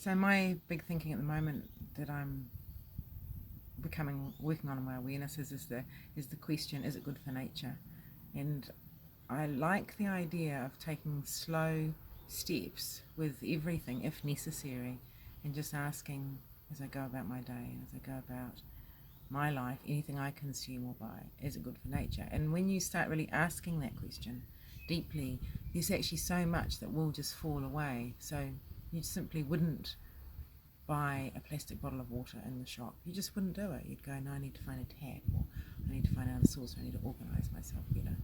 So my big thinking at the moment that I'm working on in my awareness is the question: is it good for nature? And I like the idea of taking slow steps with everything, if necessary, and just asking as I go about my day, as I go about my life, anything I consume or buy, is it good for nature? And when you start really asking that question deeply, there's actually so much that will just fall away. So you simply wouldn't buy a plastic bottle of water in the shop. You just wouldn't do it. You'd go, no, I need to find a tap, or I need to find another source, or I need to organise myself better.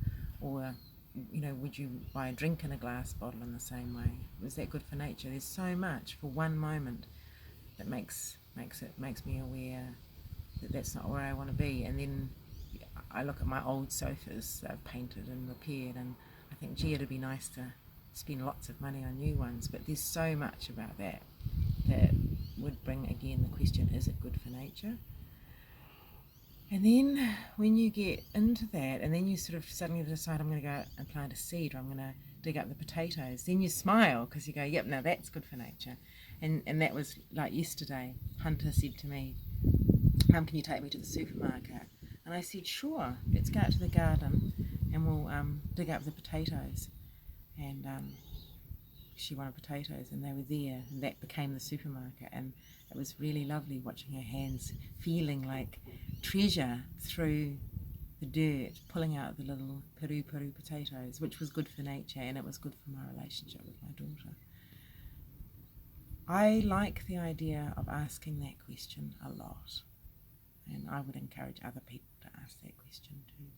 Or, would you buy a drink in a glass bottle in the same way? Is that good for nature? There's so much for one moment that makes me aware that that's not where I want to be. And then I look at my old sofas that I've painted and repaired, and I think, gee, it'd be nice to spend lots of money on new ones. But there's so much about that would bring again the question: is it good for nature? And then when you get into that, and then you sort of suddenly decide, I'm going to go and plant a seed, or I'm going to dig up the potatoes, then you smile because you go, yep, now that's good for nature. And that was like yesterday. Hunter said to me, can you take me to the supermarket? And I said, sure, let's go out to the garden and we'll dig up the potatoes. And she wanted potatoes, and they were there, and that became the supermarket. And it was really lovely watching her hands feeling like treasure through the dirt, pulling out the little peru potatoes, which was good for nature, and it was good for my relationship with my daughter. I like the idea of asking that question a lot, and I would encourage other people to ask that question too.